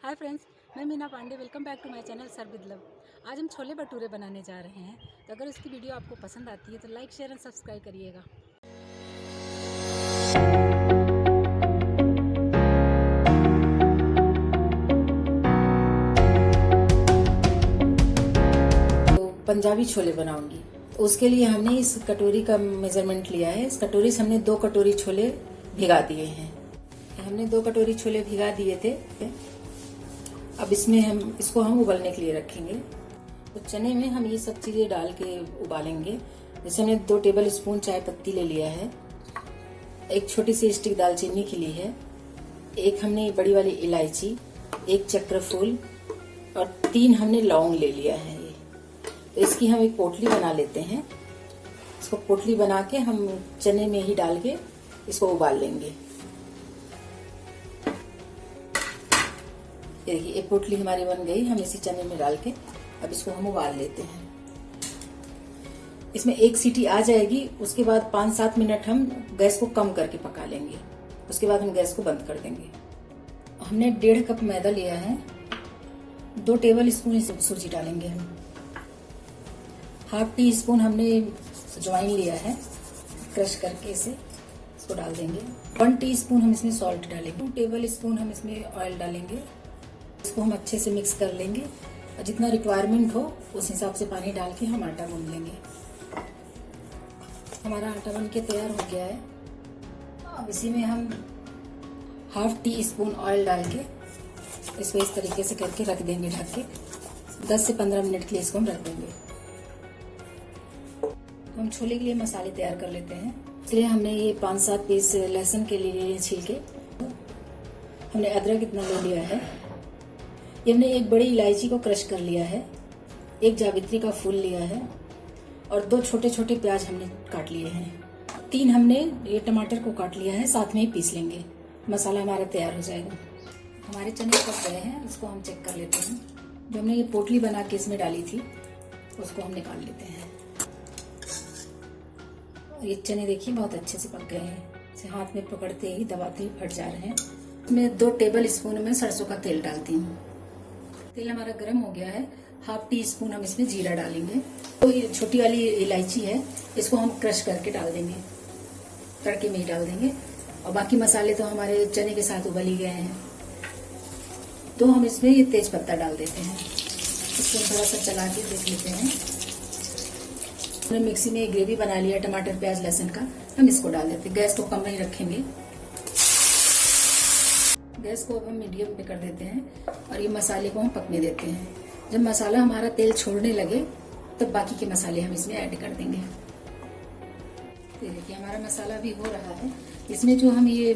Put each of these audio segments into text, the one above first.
हाय friends, मैं Meena Pandey. Welcome back to my channel serve with love. आज हम छोले भटूरे बनाने जा रहे हैं। तो अगर उसकी वीडियो आपको पसंद आती है तो लाइक शेयर एंड सब्सक्राइब करिएगा। तो पंजाबी छोले बनाऊंगी। तो उसके लिए हमने इस कटोरी का मेजरमेंट लिया है। इस कटोरी से हमने 2 कटोरी छोले भिगा दिए हैं। हमने 2 कटोरी छोले भिगा दिए थे। अब इसमें हम उबलने के लिए रखेंगे। तो चने में हम ये सब चीजें डाल के उबालेंगे। जैसे हमने 2 टेबल स्पून चाय पत्ती ले लिया है, एक छोटी सी स्टिक दालचीनी की ली है, एक हमने बड़ी वाली इलायची, एक चक्र फूल और 3 हमने लौंग ले लिया है। तो इसकी हम एक पोटली बना लेते हैं। इसको पोटली बना के हम चने में ही डाल के इसको उबाल लेंगे। ये देखिए, एक पोटली हमारी बन गई। हम इसी चने में डाल के अब इसको हम उबाल लेते हैं। इसमें 1 सीटी आ जाएगी। उसके बाद 5-7 मिनट हम गैस को कम करके पका लेंगे। उसके बाद हम गैस को बंद कर देंगे। हमने 1.5 कप मैदा लिया है। 2 टेबल स्पून सूजी डालेंगे हम। ½ टी स्पून हमने अजवाइन लिया है, क्रश करके इसको डाल देंगे। 1 टीस्पून हम इसमें सॉल्ट डालेंगे। 2 टेबल स्पून हम इसमें ऑयल डालेंगे। इसको हम अच्छे से मिक्स कर लेंगे और जितना रिक्वायरमेंट हो उस हिसाब से पानी डाल के हम आटा गूंद लेंगे। हमारा आटा बन के तैयार हो गया है। अब इसी में हम ½ टी स्पून ऑयल डाल के इसको इस तरीके से करके रख देंगे ढक के। 10 से 15 मिनट के लिए इसको हम रख देंगे। हम छोले के लिए मसाले तैयार कर लेते हैं। इसलिए हमने ये 5-7 पीस लहसुन के लिए छील के, हमने अदरक इतना ले लिया है। ये हमने एक बड़ी इलायची को क्रश कर लिया है, एक जावित्री का फूल लिया है और 2 छोटे छोटे प्याज हमने काट लिए हैं। 3 हमने ये टमाटर को काट लिया है, साथ में ही पीस लेंगे। मसाला हमारा तैयार हो जाएगा। हमारे चने पक गए हैं, इसको हम चेक कर लेते हैं। जो हमने ये पोटली बना के इसमें डाली थी उसको हम निकाल लेते हैं। ये चने देखिए बहुत अच्छे से पक गए हैं। इसे हाथ में पकड़ते ही दबाते ही फट जा रहे हैं। मैं 2 टेबल स्पून में सरसों का तेल डालती हूँ। तेल हमारा गर्म हो गया है। ½ टी स्पून हम इसमें जीरा डालेंगे। तो ये छोटी वाली इलायची है, इसको हम क्रश करके डाल देंगे, तड़के में ही डाल देंगे। और बाकी मसाले तो हमारे चने के साथ उबल ही गए हैं। तो हम इसमें ये तेज पत्ता डाल देते हैं। इसको थोड़ा सा चला के देख लेते हैं। हमने मिक्सी में ग्रेवी बना लिया टमाटर प्याज लहसुन का, हम इसको डाल देते हैं। गैस को कम नहीं रखेंगे, गैस को अब हम मीडियम पे कर देते हैं और ये मसाले को हम पकने देते हैं। जब मसाला हमारा तेल छोड़ने लगे तब बाकी के मसाले हम इसमें ऐड कर देंगे। तो देखिए हमारा मसाला भी हो रहा है। इसमें जो हम ये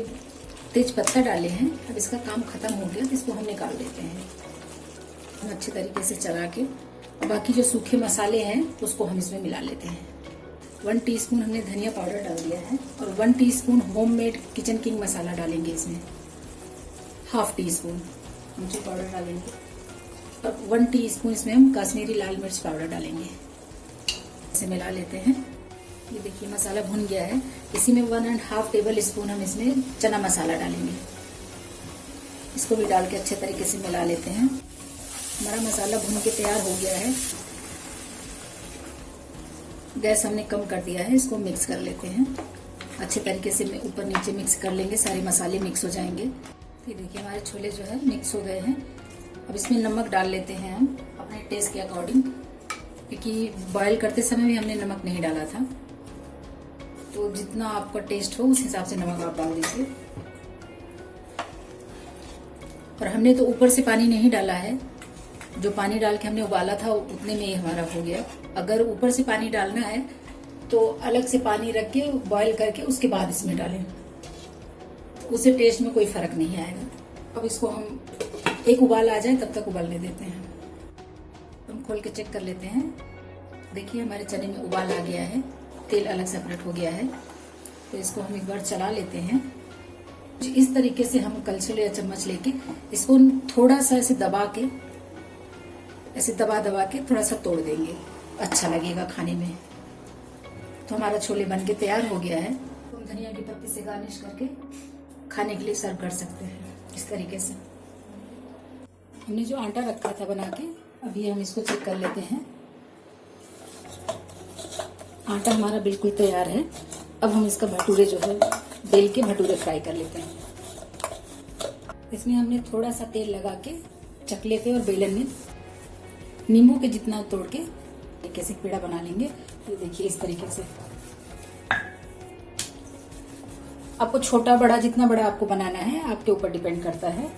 तेज पत्ता डाले हैं, अब इसका काम खत्म हो गया तो इसको हम निकाल देते हैं। हम अच्छे तरीके से चला के और बाकी जो सूखे मसाले हैं उसको हम इसमें मिला लेते हैं। 1 टीस्पून हमने धनिया पाउडर डाल दिया है और 1 टीस्पून होममेड किचन किंग मसाला डालेंगे इसमें। ½ टीस्पून आमचूर पाउडर डालेंगे और 1 टीस्पून इसमें हम कश्मीरी लाल मिर्च पाउडर डालेंगे। इसे मिला लेते हैं। ये देखिए मसाला भुन गया है। इसी में 1½ टेबल स्पून हम इसमें चना मसाला डालेंगे। इसको भी डाल के अच्छे तरीके से मिला लेते हैं। हमारा मसाला भुन के तैयार हो गया है। गैस हमने कम कर दिया है। इसको मिक्स कर लेते हैं अच्छे तरीके से। ऊपर नीचे मिक्स कर लेंगे, सारे मसाले मिक्स हो जाएंगे। ये देखिए हमारे छोले जो है मिक्स हो गए हैं। अब इसमें नमक डाल लेते हैं हम अपने टेस्ट के अकॉर्डिंग, क्योंकि बॉयल करते समय भी हमने नमक नहीं डाला था। तो जितना आपका टेस्ट हो उस हिसाब से नमक आप डाल दीजिए। और हमने तो ऊपर से पानी नहीं डाला है। जो पानी डाल के हमने उबाला था उतने में ही हमारा हो गया। अगर ऊपर से पानी डालना है तो अलग से पानी रख के बॉयल करके उसके बाद इसमें डालें, उससे टेस्ट में कोई फर्क नहीं आएगा। अब इसको हम एक उबाल आ जाए तब तक उबालने देते हैं। हम खोल के चेक कर लेते हैं। देखिए हमारे चने में उबाल आ गया है, तेल अलग सेपरेट हो गया है। तो इसको हम एक बार चला लेते हैं। इस तरीके से हम कलछुल या चम्मच लेके इसको थोड़ा सा ऐसे दबा के, ऐसे दबा के थोड़ा सा तोड़ देंगे, अच्छा लगेगा खाने में। तो हमारा छोले बन के तैयार हो गया है। तो हम धनिया की पत्ती से गार्निश करके खाने के लिए सर्व कर सकते हैं इस तरीके से। हमने जो आटा रखा था बना के, अभी हम इसको चेक कर लेते हैं। आटा हमारा बिल्कुल तैयार है। अब हम इसका भटूरे जो है बेल के भटूरे फ्राई कर लेते हैं। इसमें हमने थोड़ा सा तेल लगा के चकले पे और बेलन में नींबू के जितना तोड़ के कैसे पेड़ा बना लेंगे। ये देखिए इस तरीके से। आपको छोटा बड़ा जितना बड़ा आपको बनाना है आपके ऊपर डिपेंड करता है।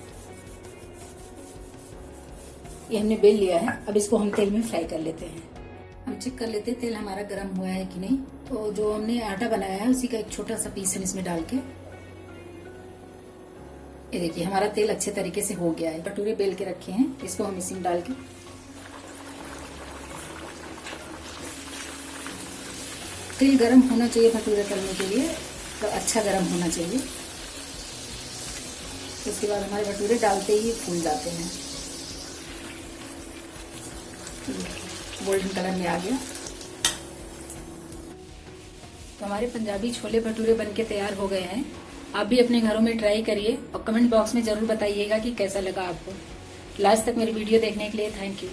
ये हमने बेल लिया है। अब इसको हम तेल में फ्राई कर लेते हैं। हम चेक कर लेते हैं तेल हमारा गर्म हुआ है कि नहीं। तो जो हमने आटा बनाया है उसी का एक छोटा सा पीस हम इसमें डाल के, ये देखिए हमारा तेल अच्छे तरीके से हो गया है। भटूरे बेल के रखे हैं, इसको हम इसी में डाल के तेल गरम होना चाहिए भटूरे तलने के लिए, तो अच्छा गरम होना चाहिए। उसके बाद हमारे भटूरे डालते ही फूल जाते हैं। गोल्डन कलर में आ गया। तो हमारे पंजाबी छोले भटूरे बनके तैयार हो गए हैं। आप भी अपने घरों में ट्राई करिए और कमेंट बॉक्स में जरूर बताइएगा कि कैसा लगा आपको। लास्ट तक मेरी वीडियो देखने के लिए थैंक यू।